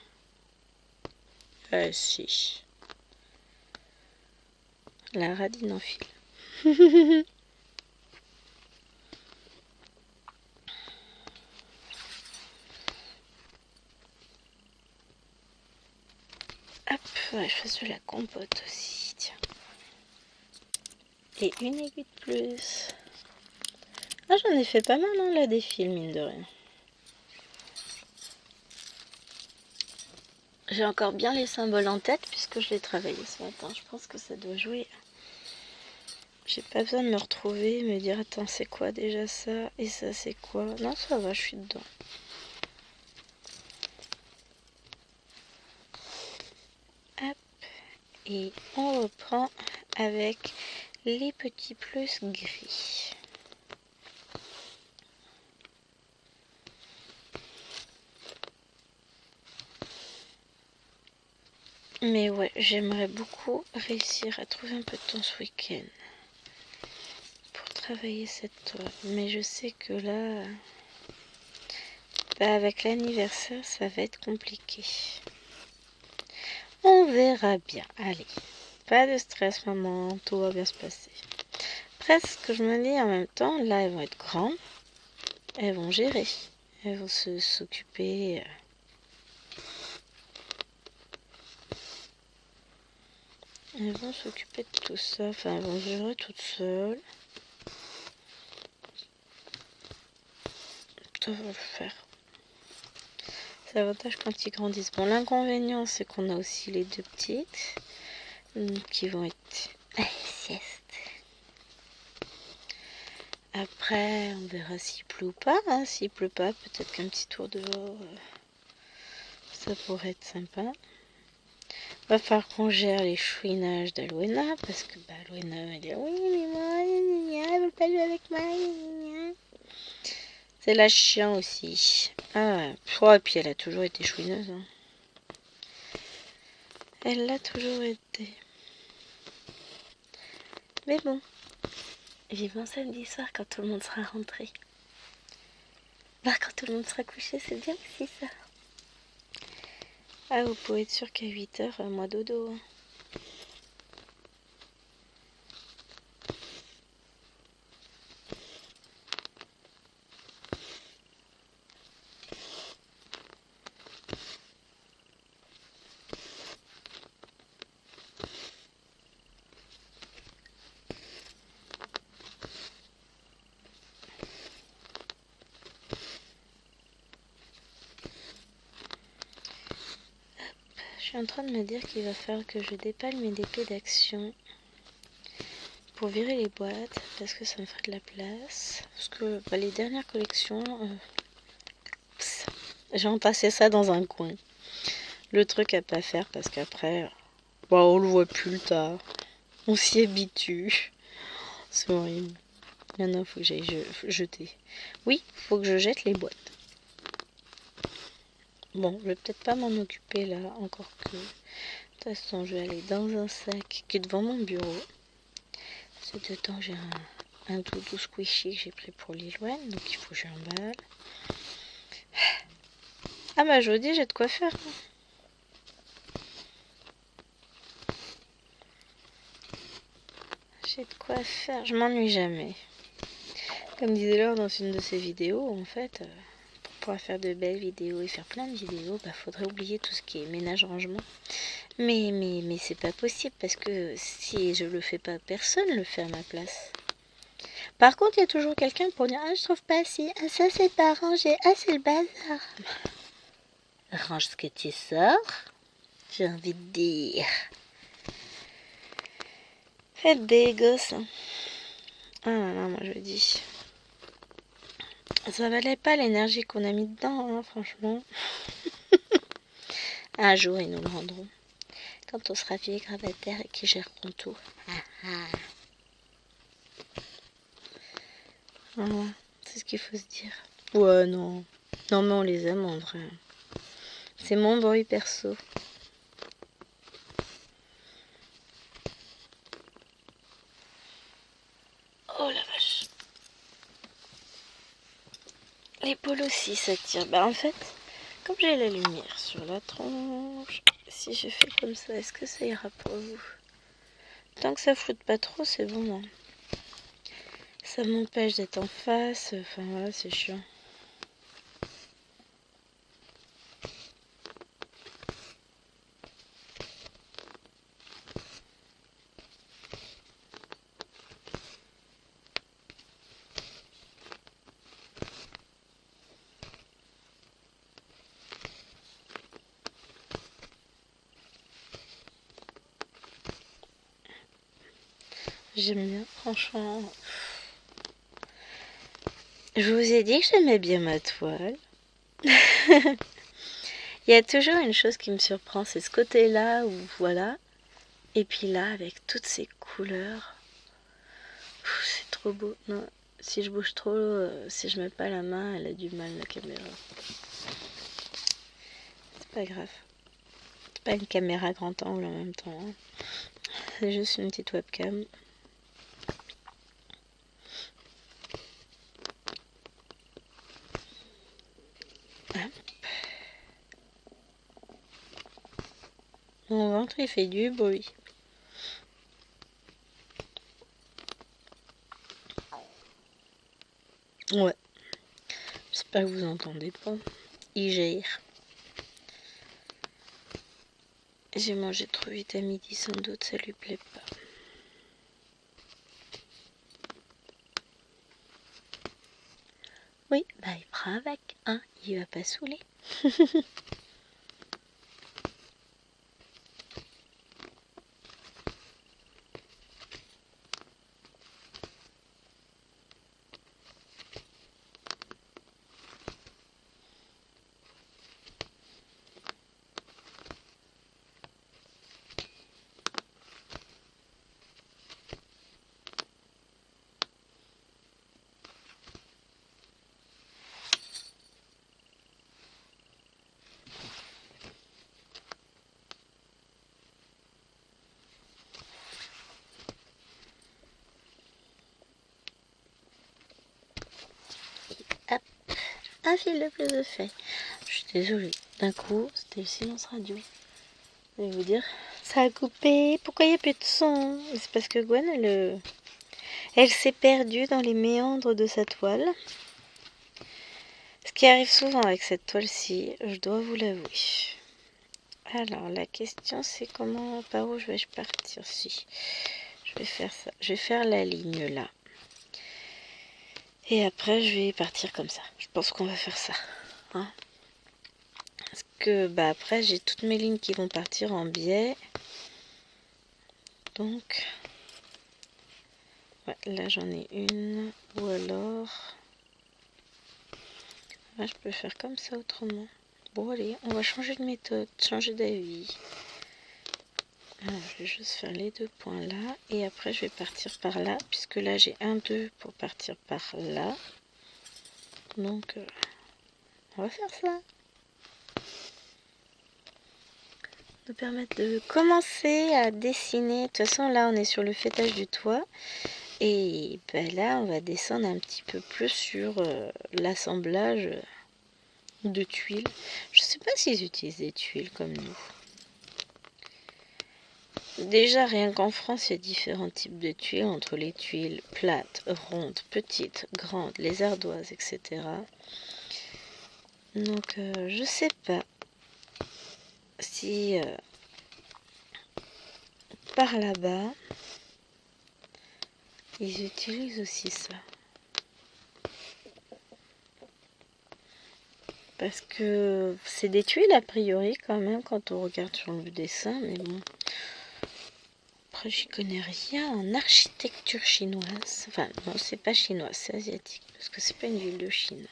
Speaker 1: Ah, si. La radine en fil. Hop, ouais, je fais de la compote aussi, tiens. Et une aiguille de plus. Ah, j'en ai fait pas mal, hein, là, des fils, mine de rien. J'ai encore bien les symboles en tête, puisque je l'ai travaillé ce matin. Je pense que ça doit jouer. J'ai pas besoin de me retrouver, me dire, attends, c'est quoi déjà ça? Et ça, c'est quoi? Non, ça va, je suis dedans. Hop. Et on reprend avec les petits plus gris. Mais ouais, j'aimerais beaucoup réussir à trouver un peu de temps ce week-end pour travailler cette toile. Mais je sais que là, avec l'anniversaire, ça va être compliqué. On verra bien. Allez, pas de stress, maman, tout va bien se passer. Presque, je me dis en même temps, là, elles vont être grandes, elles vont gérer, elles vont s'occuper. Elles vont s'occuper de tout ça, enfin, elles vont gérer toutes seules. Ça va le faire. C'est l'avantage quand ils grandissent. Bon, l'inconvénient, c'est qu'on a aussi les deux petites qui vont être à la sieste. Après, on verra s'il pleut ou pas. Hein. S'il pleut pas, peut-être qu'un petit tour dehors, ça pourrait être sympa. Va falloir qu'on gère les chouinages d'Aloena parce que Aloena elle dit oui mais moi elle veut pas jouer avec moi. C'est la chien aussi. Ah, et puis elle a toujours été chouineuse. Hein. Elle l'a toujours été. Mais bon, Vivement samedi soir quand tout le monde sera rentré. Bah, quand tout le monde sera couché, c'est bien aussi ça. Ah, vous pouvez être sûr qu'à 8h, moi dodo. Hein. Je suis en train de me dire qu'il va falloir que je dépale mes DP d'action pour virer les boîtes parce que ça me ferait de la place. Parce que bah, les dernières collections, j'ai entassé ça dans un coin. Le truc à pas faire parce qu'après, bah, on le voit plus le tas. On s'y habitue. C'est horrible. Maintenant, il faut que j'aille jeter. Oui, faut que je jette les boîtes. Bon, je vais peut-être pas m'en occuper là, encore que. De toute façon, je vais aller dans un sac qui est devant mon bureau. Ce temps, j'ai un doudou squishy que j'ai pris pour Lilouane, donc il faut que j'emballe. Ah bah, je vous dis, j'ai de quoi faire. J'ai de quoi faire, je m'ennuie jamais. Comme disait Laure dans une de ses vidéos, en fait, pour pouvoir faire de belles vidéos et faire plein de vidéos, bah faudrait oublier tout ce qui est ménage-rangement. Mais c'est pas possible parce que si je le fais pas, personne le fait à ma place. Par contre, il y a toujours quelqu'un pour dire ah je trouve pas si, ah ça c'est pas rangé, ah c'est le bazar. Range ce que tu sors, j'ai envie de dire. Faites des gosses. Ah là là, moi je dis. Ça valait pas l'énergie qu'on a mis dedans, hein, franchement. Un jour, ils nous le rendront. Quand on sera vieux et gravataire et qu'ils géreront tout. Voilà, c'est ce qu'il faut se dire. Ouais, non. Non, mais on les aime en vrai. C'est mon bruit perso. Oh la vache. Les polos aussi, ça tire. Bah en fait, comme j'ai la lumière sur la tronche, si je fais comme ça, est-ce que ça ira pour vous? Tant que ça flotte pas trop, c'est bon. Hein. Ça m'empêche d'être en face. Enfin voilà, c'est chiant. J'aime bien, franchement. Je vous ai dit que j'aimais bien ma toile. Il y a toujours une chose qui me surprend, c'est ce côté-là où voilà. Et puis là, avec toutes ces couleurs, c'est trop beau. Non, si je bouge trop, si je mets pas la main, elle a du mal la caméra. C'est pas grave. C'est pas une caméra grand angle en même temps. Hein. C'est juste une petite webcam. Mon ventre il fait du bruit. Ouais. J'espère que vous entendez pas. Il gère. J'ai mangé trop vite à midi, sans doute ça lui plaît pas. Oui, bah il prend avec, hein. Il va pas saouler. un fil de plus de feuilles. Je suis désolée. D'un coup, c'était le silence radio. Je vais vous dire, ça a coupé. Pourquoi il n'y a plus de son? C'est parce que Gwen, elle s'est perdue dans les méandres de sa toile. Ce qui arrive souvent avec cette toile-ci, je dois vous l'avouer. Alors, la question, c'est par où je vais partir? Si, je vais faire ça. Je vais faire la ligne là. Et après, je vais partir comme ça. Je pense qu'on va faire ça. Hein, parce que, après, j'ai toutes mes lignes qui vont partir en biais. Donc, ouais, là, j'en ai une. Ou alors... Là, je peux faire comme ça autrement. Bon, allez, on va changer de méthode, changer d'avis. Alors, je vais juste faire les 2 points là. Et après, je vais partir par là. Puisque là, j'ai 1, 2 pour partir par là. Donc, on va faire ça. Nous permettre de commencer à dessiner. De toute façon, là, on est sur le fêtage du toit. Et là, on va descendre un petit peu plus sur l'assemblage de tuiles. Je sais pas s'ils utilisent des tuiles comme nous. Déjà, rien qu'en France, il y a différents types de tuiles, entre les tuiles plates, rondes, petites, grandes, les ardoises, etc. Donc, je sais pas si par là-bas, ils utilisent aussi ça. Parce que c'est des tuiles a priori quand même quand on regarde sur le dessin, mais bon. Après, j'y connais rien en architecture chinoise. Enfin, non, c'est pas chinois, c'est asiatique. Parce que c'est pas une ville de Chine.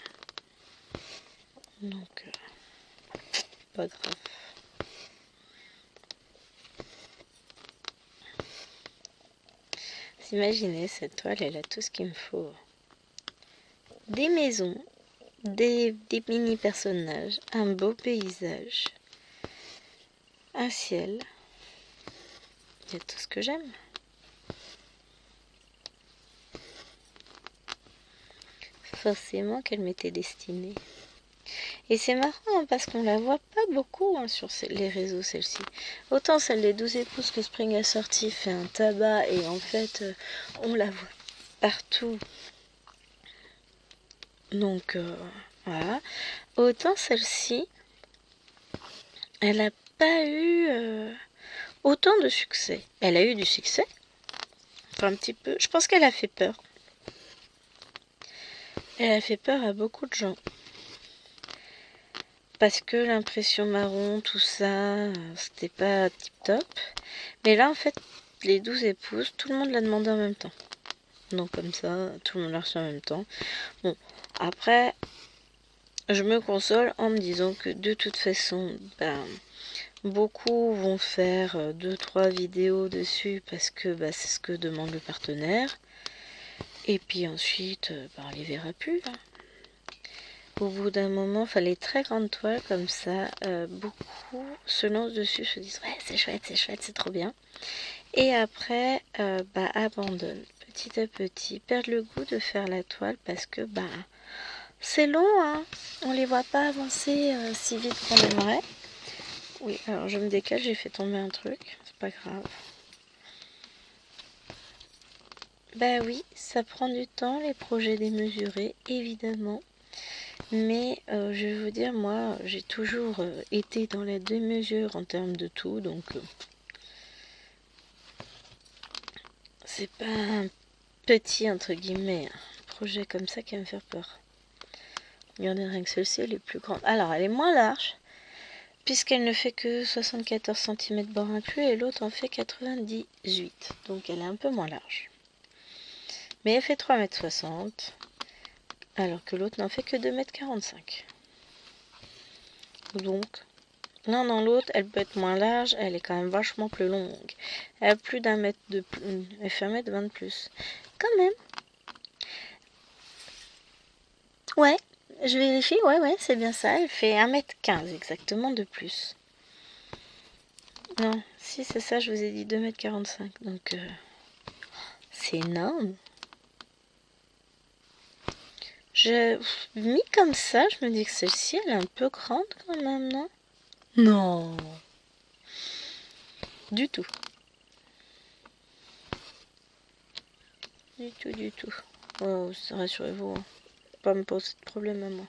Speaker 1: Donc, pas grave. Vous imaginez, cette toile, elle a tout ce qu'il me faut. Des maisons, des mini-personnages, un beau paysage, un ciel. Il y a tout ce que j'aime. Forcément qu'elle m'était destinée. Et c'est marrant parce qu'on la voit pas beaucoup sur les réseaux, celle-ci. Autant celle des 12 épouses que Spring a sorti fait un tabac et en fait on la voit partout. Donc voilà. Autant celle-ci, elle n'a pas eu autant de succès. Elle a eu du succès. Enfin un petit peu. Je pense qu'elle a fait peur. Elle a fait peur à beaucoup de gens. Parce que l'impression marron, tout ça, c'était pas tip top. Mais là, en fait, les 12 épouses, tout le monde l'a demandé en même temps. Donc comme ça, tout le monde l'a reçu en même temps. Bon, après, je me console en me disant que de toute façon, beaucoup vont faire 2-3 vidéos dessus parce que c'est ce que demande le partenaire. Et puis ensuite, on les verra plus. Hein. Au bout d'un moment, les très grandes toiles comme ça, beaucoup se lancent dessus, se disent ouais c'est chouette, c'est trop bien. Et après, abandonnent petit à petit, perdent le goût de faire la toile parce que c'est long, hein. On les voit pas avancer si vite qu'on aimerait. Oui, alors je me décale, j'ai fait tomber un truc, c'est pas grave. Oui, ça prend du temps les projets démesurés, évidemment. Mais je vais vous dire, moi, j'ai toujours été dans la démesure en termes de tout, donc c'est pas un petit, entre guillemets, projet comme ça qui va me faire peur. Regardez, rien que celle-ci, elle est plus grande. Alors, elle est moins large, puisqu'elle ne fait que 74 cm bord inclus, et l'autre en fait 98. Donc, elle est un peu moins large. Mais elle fait 3,60 m, alors que l'autre n'en fait que 2,45 m. Donc, l'un dans l'autre, elle peut être moins large, elle est quand même vachement plus longue. Elle a plus d'1 mètre de plus, elle fait 1,20 m de plus. Quand même. Ouais, je vérifie, ouais, c'est bien ça. Elle fait 1,15 m exactement de plus. Non, si c'est ça, je vous ai dit 2,45 m. Donc, c'est énorme. J'ai mis comme ça, je me dis que celle-ci, elle est un peu grande quand même, non? Non. Du tout. Du tout, du tout. Oh, rassurez-vous, hein. Pas me poser de problème à moi.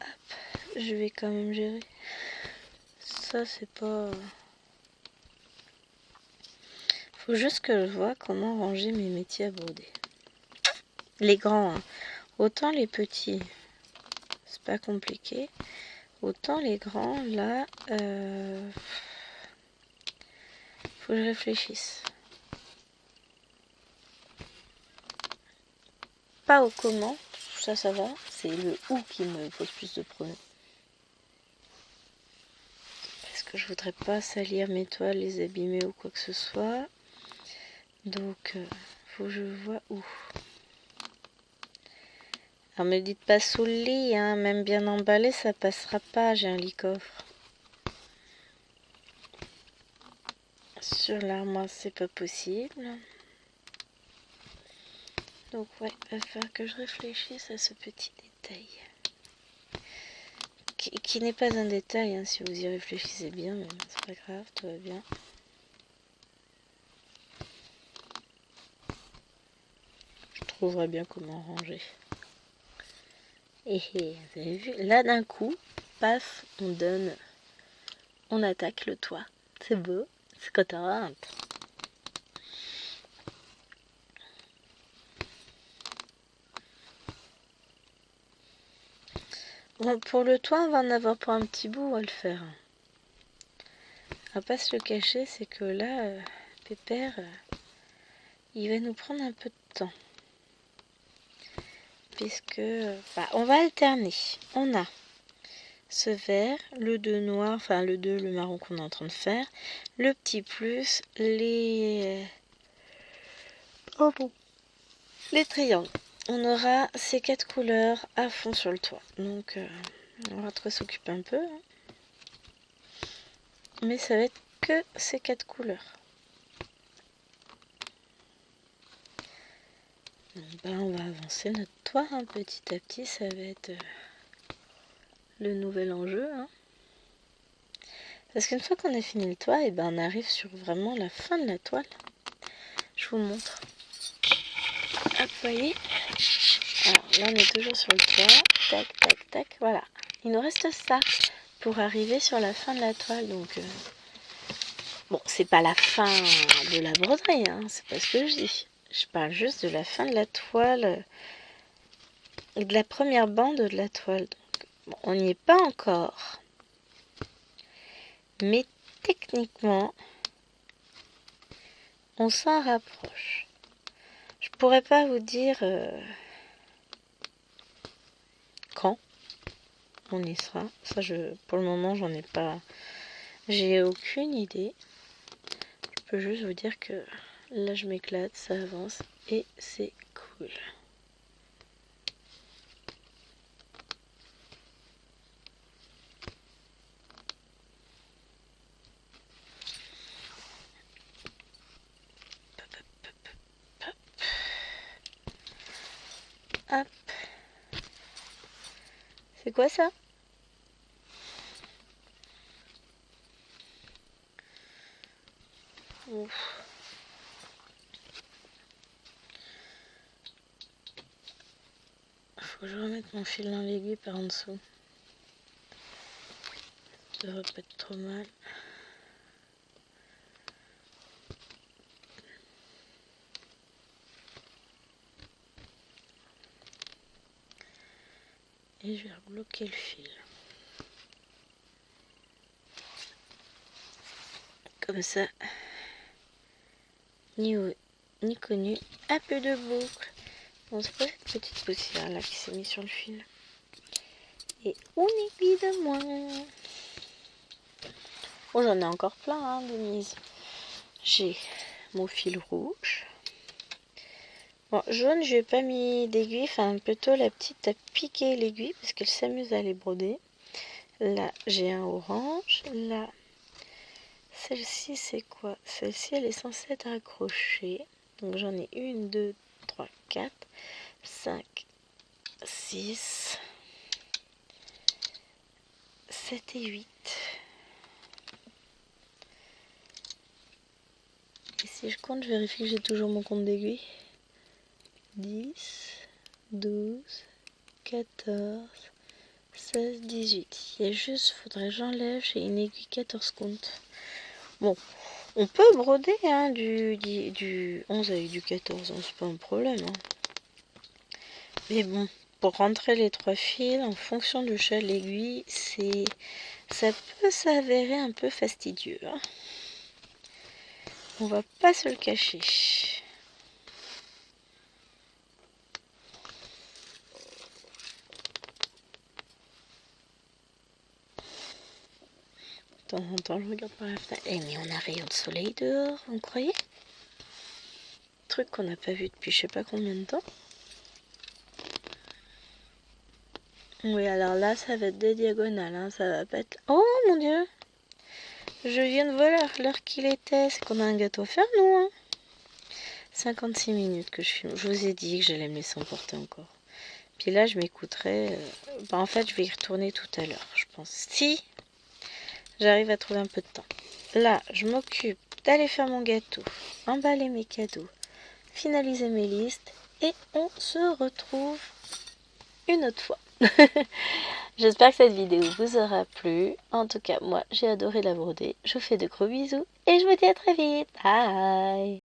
Speaker 1: Hop, je vais quand même gérer. Ça, c'est pas... Faut juste que je vois comment ranger mes métiers à broder. Les grands, hein. Autant les petits, c'est pas compliqué. Autant les grands, là, faut que je réfléchisse. Pas au comment, ça va. C'est le où qui me pose plus de problèmes. Parce que je voudrais pas salir mes toiles, les abîmer ou quoi que ce soit. Donc, faut que je vois où. Alors, me dites pas sous le lit, hein, même bien emballé, ça passera pas. J'ai un lit coffre. Sur l'armoire, c'est pas possible. Donc, ouais, il va falloir que je réfléchisse à ce petit détail. Qui n'est pas un détail, hein, si vous y réfléchissez bien, mais c'est pas grave, tout va bien. Je trouverai bien comment ranger. Et vous avez vu, là d'un coup, paf, on attaque le toit. C'est beau, c'est quand on rentre. Bon, pour le toit, on va en avoir pour un petit bout à le faire. On va pas se le cacher, c'est que là, Pépère, il va nous prendre un peu de temps. Puisque, on va alterner. On a ce vert, le 2 noir, enfin le 2, le marron qu'on est en train de faire, le petit plus, les triangles. On aura ces 4 couleurs à fond sur le toit. Donc on va trop s'occuper un peu. Hein. Mais ça va être que ces 4 couleurs. Donc, on va avancer notre toit hein, petit à petit. Ça va être le nouvel enjeu. Hein. Parce qu'une fois qu'on a fini le toit, et on arrive sur vraiment la fin de la toile. Je vous montre. Hop, vous voyez. Alors là, on est toujours sur le toit. Tac, tac, tac. Voilà. Il nous reste ça pour arriver sur la fin de la toile. Donc, bon, c'est pas la fin de la broderie. Hein, c'est pas ce que je dis. Je parle juste de la fin de la toile. Et de la première bande de la toile. Donc, bon, on n'y est pas encore. Mais techniquement, on s'en rapproche. Je pourrais pas vous dire quand on y sera. Ça, pour le moment, j'en ai pas. J'ai aucune idée. Je peux juste vous dire que là, je m'éclate, ça avance et c'est cool. Hop. C'est quoi ça? Ouf. Faut que je remette mon fil dans l'aiguille par en dessous. Ça devrait pas être trop mal. Et je vais rebloquer le fil. Comme ça, ni connu, un peu de boucle. Bon, c'est pas cette petite poussière là qui s'est mise sur le fil. Et une aiguille de moins. Oh, j'en ai encore plein hein, de mises. J'ai mon fil rouge. Bon, jaune, je n'ai pas mis d'aiguille, enfin plutôt la petite a piqué l'aiguille parce qu'elle s'amuse à les broder. Là, j'ai un orange. Là, celle-ci, c'est quoi? Celle-ci, elle est censée être accrochée. Donc j'en ai 1, 2, 3, 4, 5, 6, 7 et 8. Et si je compte, je vérifie que j'ai toujours mon compte d'aiguille. 10, 12, 14, 16, 18. Il y a juste, faudrait que j'enlève, j'ai une aiguille 14 comptes. Bon, on peut broder hein, du 11 avec du 14, hein, c'est pas un problème. Hein. Mais bon, pour rentrer les 3 fils, en fonction du chat de l'aiguille, ça peut s'avérer un peu fastidieux. Hein. On va pas se le cacher. De temps en temps, je regarde par la fenêtre. Eh, mais on a rayon de soleil dehors, vous croyez? Truc qu'on n'a pas vu depuis je sais pas combien de temps. Oui, alors là, ça va être des diagonales, hein, ça va pas être... Oh mon dieu! Je viens de voir l'heure qu'il était, c'est qu'on a un gâteau à faire, nous, hein. 56 minutes que je filme. Je vous ai dit que j'allais me laisser emporter encore. Puis là, je m'écouterai... en fait, je vais y retourner tout à l'heure, je pense. Si j'arrive à trouver un peu de temps. Là, je m'occupe d'aller faire mon gâteau, emballer mes cadeaux, finaliser mes listes, et on se retrouve une autre fois. J'espère que cette vidéo vous aura plu. En tout cas, moi, j'ai adoré la broder. Je vous fais de gros bisous et je vous dis à très vite. Bye!